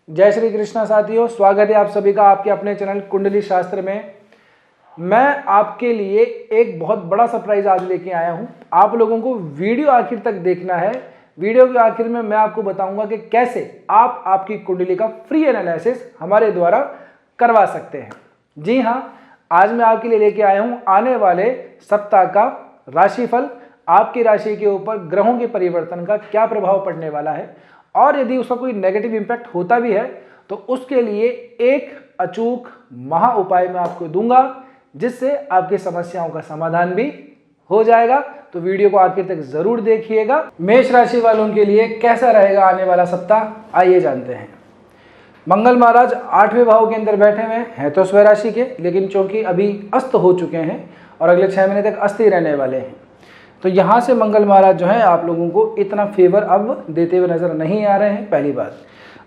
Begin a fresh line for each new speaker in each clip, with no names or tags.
जय श्री कृष्णा साथियों, स्वागत है आप सभी का आपके अपने चैनल कुंडली शास्त्र में। मैं आपके लिए एक बहुत बड़ा सरप्राइज आज लेके आया हूं। आप लोगों को वीडियो आखिर तक देखना है। वीडियो के आखिर में मैं आपको बताऊंगा कि कैसे आप आपकी कुंडली का फ्री एनालिसिस हमारे द्वारा करवा सकते हैं। जी हां, आज मैं आपके लिए लेके आया हूं आने वाले सप्ताह का राशिफल। आपकी राशि के ऊपर ग्रहों के परिवर्तन का क्या प्रभाव पड़ने वाला है और यदि उसका कोई नेगेटिव इंपैक्ट होता भी है तो उसके लिए एक अचूक महा उपाय मैं आपको दूंगा, जिससे आपकी समस्याओं का समाधान भी हो जाएगा। तो वीडियो को आखिर तक जरूर देखिएगा। मेष राशि वालों के लिए कैसा रहेगा आने वाला सप्ताह, आइए जानते हैं। मंगल महाराज 8वें भाव के अंदर बैठे हुए हैं तो स्वराशि राशि के, लेकिन चूंकि अभी अस्त हो चुके हैं और अगले 6 महीने तक अस्त ही रहने वाले हैं, तो यहाँ से मंगल महाराज जो है आप लोगों को इतना फेवर अब देते हुए नजर नहीं आ रहे हैं, पहली बात।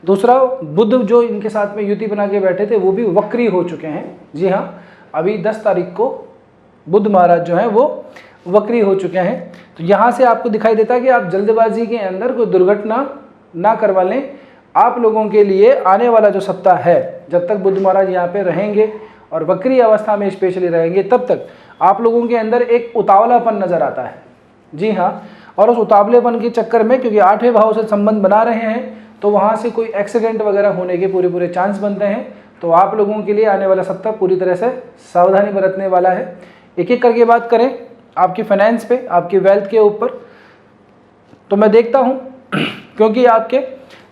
दूसरा, बुध जो इनके साथ में युति बना के बैठे थे वो भी वक्री हो चुके हैं। जी हाँ, अभी 10 तारीख को बुध महाराज जो है वो वक्री हो चुके हैं। तो यहाँ से आपको दिखाई देता है कि आप जल्दबाजी के अंदर कोई दुर्घटना ना करवा लें। आप लोगों के लिए आने वाला जो सप्ताह है, जब तक बुध महाराज यहाँ पे रहेंगे और वक्री अवस्था में स्पेशली रहेंगे, तब तक आप लोगों के अंदर एक उतावलापन नजर आता है। जी हाँ, और उस उतावलेपन के चक्कर में क्योंकि 8वें भाव से संबंध बना रहे हैं तो वहाँ से कोई एक्सीडेंट वगैरह होने के पूरे चांस बनते हैं। तो आप लोगों के लिए आने वाला सप्ताह पूरी तरह से सावधानी बरतने वाला है। एक एक करके बात करें आपकी फाइनेंस पे, आपकी वेल्थ के ऊपर, तो मैं देखता हूँ क्योंकि आपके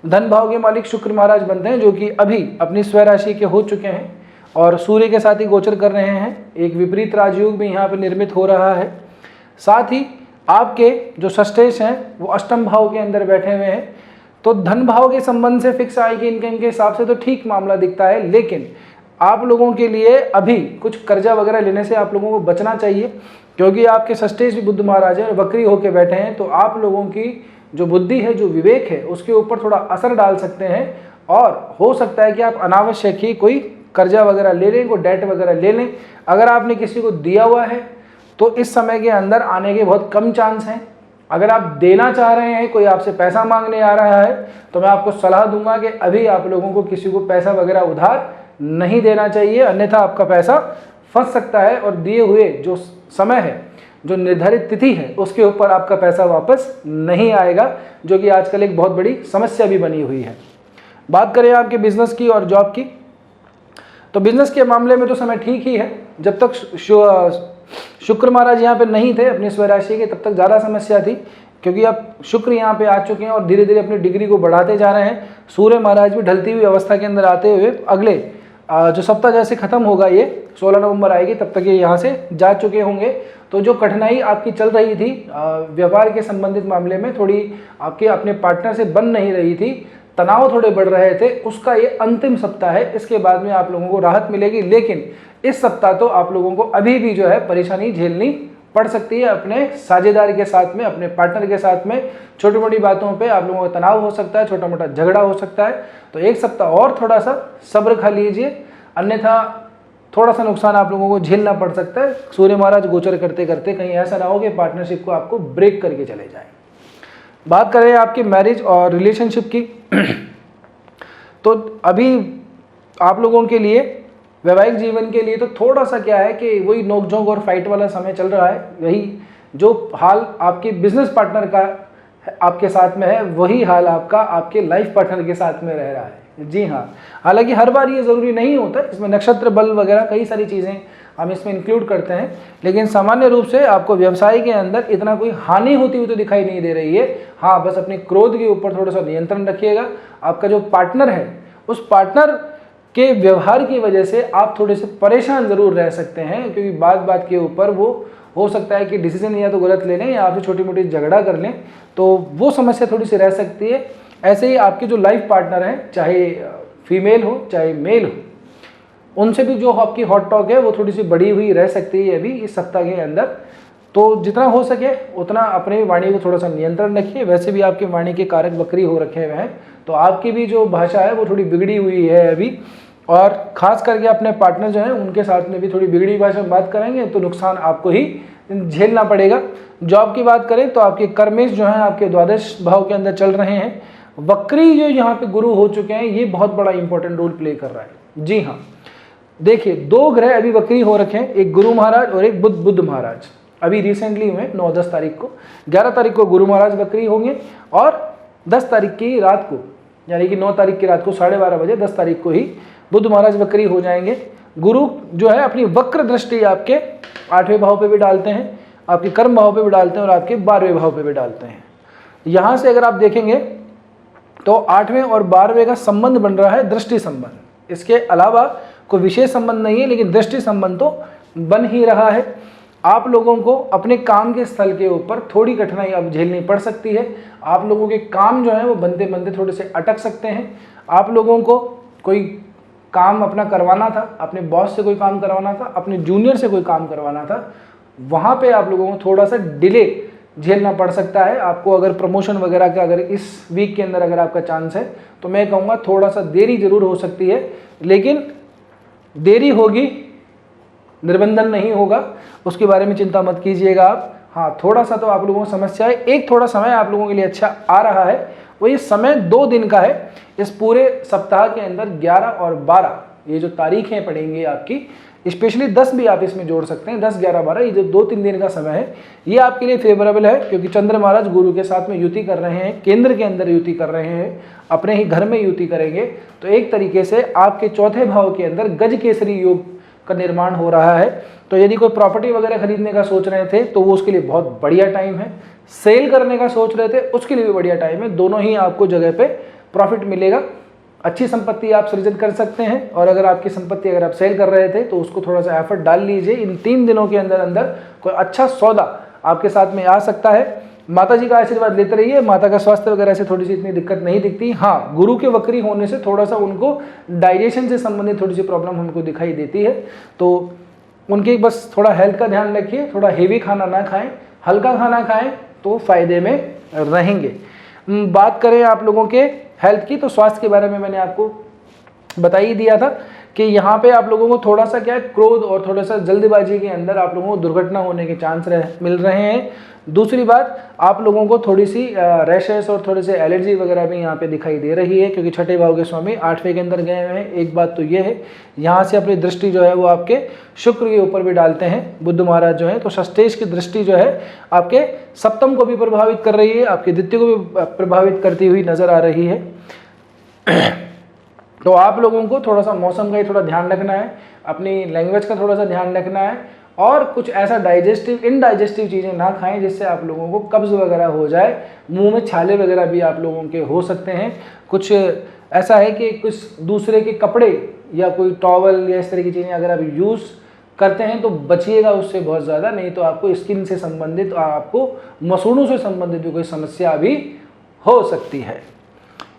धन भाव के मालिक शुक्र महाराज बनते हैं, जो कि अभी अपनी स्वराशि के हो चुके हैं और सूर्य के साथ ही गोचर कर रहे हैं। एक विपरीत राजयोग भी यहाँ पर निर्मित हो रहा है। साथ ही आपके जो षष्ठेश हैं वो अष्टम भाव के अंदर बैठे हुए हैं, तो धन भाव के संबंध से फिक्स आय की इनकम के हिसाब से तो ठीक मामला दिखता है, लेकिन आप लोगों के लिए अभी कुछ कर्जा वगैरह लेने से आप लोगों को बचना चाहिए, क्योंकि आपके षष्ठेश भी बुध महाराज है, वक्री होकर बैठे हैं। तो आप लोगों की जो बुद्धि है, जो विवेक है, उसके ऊपर थोड़ा असर डाल सकते हैं और हो सकता है कि आप अनावश्यक ही कोई कर्जा वगैरह ले लें, कोई डेट वगैरह ले लें। अगर आपने किसी को दिया हुआ है तो इस समय के अंदर आने के बहुत कम चांस हैं। अगर आप देना चाह रहे हैं, कोई आपसे पैसा मांगने आ रहा है, तो मैं आपको सलाह दूंगा कि अभी आप लोगों को किसी को पैसा वगैरह उधार नहीं देना चाहिए, अन्यथा आपका पैसा फंस सकता है और दिए हुए जो समय है, जो निर्धारित तिथि है, उसके ऊपर आपका पैसा वापस नहीं आएगा, जो कि आजकल एक बहुत बड़ी समस्या भी बनी हुई है। बात करें आपके बिजनेस की और जॉब की, तो बिजनेस के मामले में तो समय ठीक ही है। जब तक शुक्र महाराज यहाँ पे नहीं थे अपनी स्वराशि के, तब तक ज़्यादा समस्या थी, क्योंकि अब शुक्र यहाँ पे आ चुके हैं और धीरे धीरे अपनी डिग्री को बढ़ाते जा रहे हैं। सूर्य महाराज भी ढलती हुई अवस्था के अंदर आते हुए अगले जो सप्ताह जैसे खत्म होगा, ये 16 नवंबर आएगी, तब तक ये यहाँ से जा चुके होंगे। तो जो कठिनाई आपकी चल रही थी व्यापार के संबंधित मामले में, थोड़ी आपके अपने पार्टनर से बन नहीं रही थी, तनाव थोड़े बढ़ रहे थे, उसका ये अंतिम सप्ताह है। इसके बाद में आप लोगों को राहत मिलेगी, लेकिन इस सप्ताह तो आप लोगों को अभी भी जो है परेशानी झेलनी पड़ सकती है अपने साझेदार के साथ में, अपने पार्टनर के साथ में। छोटी मोटी बातों पे आप लोगों का तनाव हो सकता है, छोटा मोटा झगड़ा हो सकता है। तो एक सप्ताह और थोड़ा सा सब्र खा लीजिए, अन्यथा थोड़ा सा नुकसान आप लोगों को झेलना पड़ सकता है। सूर्य महाराज गोचर करते करते कहीं ऐसा ना हो कि पार्टनरशिप को आपको ब्रेक करके चले जाए। बात करें आपकी मैरिज और रिलेशनशिप की, तो अभी आप लोगों के लिए वैवाहिक जीवन के लिए तो थोड़ा सा क्या है कि वही नोकझोंक और फाइट वाला समय चल रहा है। वही जो हाल आपके बिजनेस पार्टनर का आपके साथ में है, वही हाल आपका आपके लाइफ पार्टनर के साथ में रह रहा है। जी हाँ, हालांकि हर बार ये ज़रूरी नहीं होता, इसमें नक्षत्र बल वगैरह कई सारी चीज़ें हम इसमें इंक्लूड करते हैं, लेकिन सामान्य रूप से आपको व्यवसाय के अंदर इतना कोई हानि होती हुई तो दिखाई नहीं दे रही है। हाँ, बस अपने क्रोध के ऊपर थोड़ा सा नियंत्रण रखिएगा। आपका जो पार्टनर है, उस पार्टनर के व्यवहार की वजह से आप थोड़े से परेशान ज़रूर रह सकते हैं, क्योंकि बात के ऊपर वो हो सकता है कि डिसीजन या तो गलत ले लें या आपसे छोटी मोटी झगड़ा कर लें, तो वो समस्या थोड़ी सी रह सकती है। ऐसे ही आपके जो लाइफ पार्टनर हैं, चाहे फीमेल हो चाहे मेल हो, उनसे भी जो आपकी हॉट टॉक है वो थोड़ी सी बढ़ी हुई रह सकती है अभी इस सप्ताह के अंदर। तो जितना हो सके उतना अपने वाणी को थोड़ा सा नियंत्रण रखिए। वैसे भी आपके वाणी के कारक वक्री हो रखे हुए हैं, तो आपकी भी जो भाषा है वो थोड़ी बिगड़ी हुई है अभी, और खास करके अपने पार्टनर जो है उनके साथ में भी थोड़ी बिगड़ी भाषा में बात करेंगे तो नुकसान आपको ही झेलना पड़ेगा। जॉब की बात करें तो आपके कर्मेश जो हैं आपके द्वादश भाव के अंदर चल रहे हैं, वक्री जो यहाँ पे गुरु हो चुके हैं, ये बहुत बड़ा इंपॉर्टेंट रोल प्ले कर रहा है। जी हाँ, देखिए 2 ग्रह अभी वक्री हो रखे हैं, एक गुरु महाराज और एक बुध महाराज। अभी रिसेंटली हुए 9-10 तारीख को, 11 तारीख को गुरु महाराज वक्री होंगे और 10 तारीख की रात को, यानी कि 9 तारीख की रात को 12:30 बजे 10 तारीख को ही बुध महाराज वक्री हो जाएंगे। गुरु जो है अपनी वक्र दृष्टि आपके 8वें भाव पे भी डालते हैं, आपके कर्म भाव पे भी डालते हैं और आपके 12वें भाव पे भी डालते हैं। यहाँ से अगर आप देखेंगे तो 8वें और 12वें का संबंध बन रहा है दृष्टि संबंध। इसके अलावा कोई विशेष संबंध नहीं है, लेकिन दृष्टि संबंध तो बन ही रहा है। आप लोगों को अपने काम के स्थल के ऊपर थोड़ी कठिनाई अब झेलनी पड़ सकती है। आप लोगों के काम जो है वो बनते बनते थोड़े से अटक सकते हैं। आप लोगों को कोई काम अपना करवाना था, अपने बॉस से कोई काम करवाना था, अपने जूनियर से कोई काम करवाना था, वहाँ पे आप लोगों को थोड़ा सा डिले झेलना पड़ सकता है। आपको अगर प्रमोशन वगैरह का अगर इस वीक के अंदर अगर आपका चांस है तो मैं कहूँगा थोड़ा सा देरी जरूर हो सकती है, लेकिन देरी होगी, निर्बंधन नहीं होगा, उसके बारे में चिंता मत कीजिएगा आप। हाँ, थोड़ा सा तो आप लोगों को समस्या है। एक थोड़ा समय आप लोगों के लिए अच्छा आ रहा है, वो ये समय 2 दिन का है। इस पूरे सप्ताह के अंदर 11 और 12 ये जो तारीखें पड़ेंगी आपकी, स्पेशली 10 भी आप इसमें जोड़ सकते हैं, 10, 11, 12 ये जो 2-3 दिन का समय है ये आपके लिए फेवरेबल है, क्योंकि चंद्र महाराज गुरु के साथ में युति कर रहे हैं, केंद्र के अंदर युति कर रहे हैं, अपने ही घर में युति करेंगे। तो एक तरीके से आपके 4थे भाव के अंदर गज केसरी योग का निर्माण हो रहा है। तो यदि कोई प्रॉपर्टी वगैरह खरीदने का सोच रहे थे तो वो उसके लिए बहुत बढ़िया टाइम है। सेल करने का सोच रहे थे उसके लिए भी बढ़िया टाइम है। दोनों ही आपको जगह पे प्रॉफिट मिलेगा, अच्छी संपत्ति आप सृजन कर सकते हैं। और अगर आपकी संपत्ति अगर आप सेल कर रहे थे तो उसको थोड़ा सा एफर्ट डाल लीजिए। इन 3 दिनों के अंदर अंदर कोई अच्छा सौदा आपके साथ में आ सकता है। माता जी का आशीर्वाद लेते रहिए। माता का स्वास्थ्य वगैरह से थोड़ी सी इतनी दिक्कत नहीं दिखती। हाँ, गुरु के वक्री होने से थोड़ा सा उनको डाइजेशन से संबंधित थोड़ी सी प्रॉब्लम उनको दिखाई देती है, तो उनके बस थोड़ा हेल्थ का ध्यान रखिए। थोड़ा हेवी खाना ना खाएं, हल्का खाना खाएं तो फायदे में रहेंगे। बात करें आप लोगों के हेल्थ की, तो स्वास्थ्य के बारे में मैंने आपको बता ही दिया था कि यहाँ पे आप लोगों को थोड़ा सा क्या है, क्रोध और थोड़ा सा जल्दबाजी के अंदर आप लोगों को दुर्घटना होने के चांस मिल रहे हैं। दूसरी बात, आप लोगों को थोड़ी सी रैशेस और थोड़े से एलर्जी वगैरह भी यहाँ पे दिखाई दे रही है, क्योंकि 6ठे भाव के स्वामी 8वें के अंदर गए हुए हैं। एक बात तो ये है, यहाँ से अपनी दृष्टि जो है वो आपके शुक्र के ऊपर भी डालते हैं बुध महाराज जो है, तो षष्ठेश की दृष्टि जो है आपके सप्तम को भी प्रभावित कर रही है, आपके द्वितीय को भी प्रभावित करती हुई नजर आ रही है। तो आप लोगों को थोड़ा सा मौसम का ही थोड़ा ध्यान रखना है, अपनी लैंग्वेज का थोड़ा सा ध्यान रखना है, और कुछ ऐसा इनडाइजेस्टिव चीज़ें ना खाएं जिससे आप लोगों को कब्ज वगैरह हो जाए। मुंह में छाले वगैरह भी आप लोगों के हो सकते हैं। कुछ ऐसा है कि कुछ दूसरे के कपड़े या कोई टॉवल या इस तरह की चीज़ें अगर आप यूज़ करते हैं तो बचिएगा उससे बहुत ज़्यादा, नहीं तो आपको स्किन से संबंधित, आपको मसूड़ों से संबंधित भी कोई समस्या भी हो सकती है।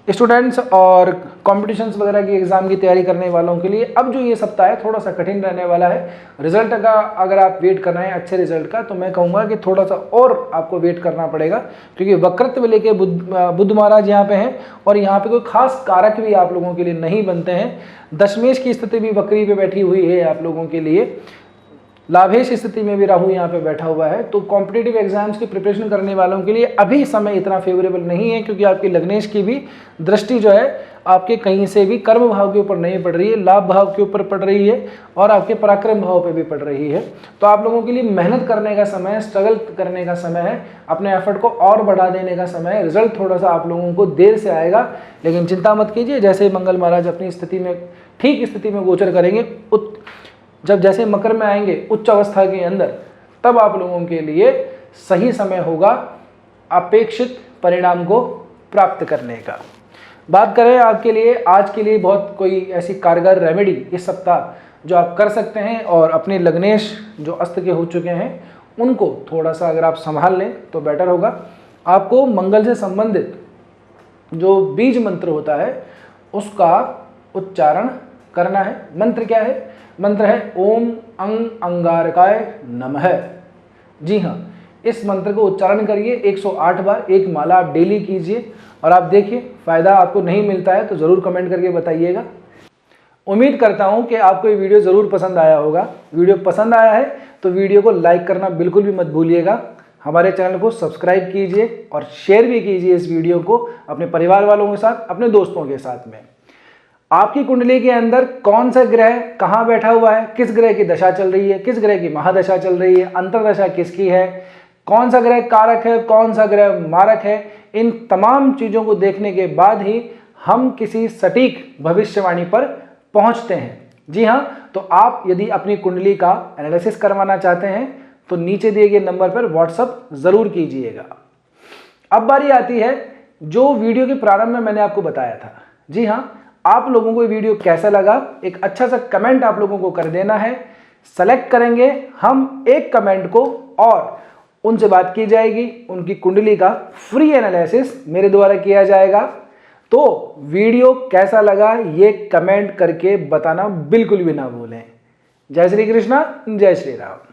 स्टूडेंट्स और कॉम्पिटिशन्स वगैरह की एग्ज़ाम की तैयारी करने वालों के लिए अब जो ये सप्ताह है थोड़ा सा कठिन रहने वाला है। रिजल्ट का अगर आप वेट कर रहे हैं अच्छे रिजल्ट का, तो मैं कहूँगा कि थोड़ा सा और आपको वेट करना पड़ेगा, क्योंकि वक्रत्व लेके बुध महाराज यहाँ पे हैं और यहाँ पे कोई खास कारक भी आप लोगों के लिए नहीं बनते हैं। दशमेश की स्थिति भी वक्री पे बैठी हुई है आप लोगों के लिए, लाभेश स्थिति में भी राहु यहाँ पे बैठा हुआ है। तो कॉम्पिटिटिव एग्जाम्स की प्रिपरेशन करने वालों के लिए अभी समय इतना फेवरेबल नहीं है, क्योंकि आपकी लग्नेश की भी दृष्टि जो है आपके कहीं से भी कर्म भाव के ऊपर नहीं पड़ रही है, लाभ भाव के ऊपर पड़ रही है और आपके पराक्रम भाव पे भी पड़ रही है। तो आप लोगों के लिए मेहनत करने का समय है, स्ट्रगल करने का समय है, अपने एफर्ट को और बढ़ा देने का समय है। रिजल्ट थोड़ा सा आप लोगों को देर से आएगा, लेकिन चिंता मत कीजिए। जैसे ही मंगल महाराज अपनी स्थिति में ठीक स्थिति में गोचर करेंगे, जब जैसे मकर में आएंगे उच्च अवस्था के अंदर, तब आप लोगों के लिए सही समय होगा अपेक्षित परिणाम को प्राप्त करने का। बात करें आपके लिए आज के लिए बहुत कोई ऐसी कारगर रेमेडी इस सप्ताह जो आप कर सकते हैं, और अपने लग्नेश जो अस्त के हो चुके हैं उनको थोड़ा सा अगर आप संभाल लें तो बेटर होगा। आपको मंगल से संबंधित जो बीज मंत्र होता है उसका उच्चारण करना है। मंत्र क्या है? मंत्र है ओम अंगारकाय नमः। जी हाँ, इस मंत्र को उच्चारण करिए 108 बार, एक माला आप डेली कीजिए और आप देखिए फ़ायदा आपको नहीं मिलता है तो ज़रूर कमेंट करके बताइएगा। उम्मीद करता हूँ कि आपको ये वीडियो ज़रूर पसंद आया होगा। वीडियो पसंद आया है तो वीडियो को लाइक करना बिल्कुल भी मत भूलिएगा। हमारे चैनल को सब्सक्राइब कीजिए और शेयर भी कीजिए इस वीडियो को अपने परिवार वालों के साथ, अपने दोस्तों के साथ में। आपकी कुंडली के अंदर कौन सा ग्रह कहाँ बैठा हुआ है, किस ग्रह की दशा चल रही है, किस ग्रह की महादशा चल रही है, अंतरदशा किसकी है, कौन सा ग्रह कारक है, कौन सा ग्रह मारक है, इन तमाम चीज़ों को देखने के बाद ही हम किसी सटीक भविष्यवाणी पर पहुंचते हैं। जी हाँ, तो आप यदि अपनी कुंडली का एनालिसिस करवाना चाहते हैं तो नीचे दिए गए नंबर पर व्हाट्सअप ज़रूर कीजिएगा। अब बारी आती है जो वीडियो के प्रारंभ में मैंने आपको बताया था। जी हाँ, आप लोगों को ये वीडियो कैसा लगा, एक अच्छा सा कमेंट आप लोगों को कर देना है। सेलेक्ट करेंगे हम एक कमेंट को और उनसे बात की जाएगी, उनकी कुंडली का फ्री एनालिसिस मेरे द्वारा किया जाएगा। तो वीडियो कैसा लगा ये कमेंट करके बताना बिल्कुल भी ना भूलें। जय श्री कृष्णा, जय श्री राम।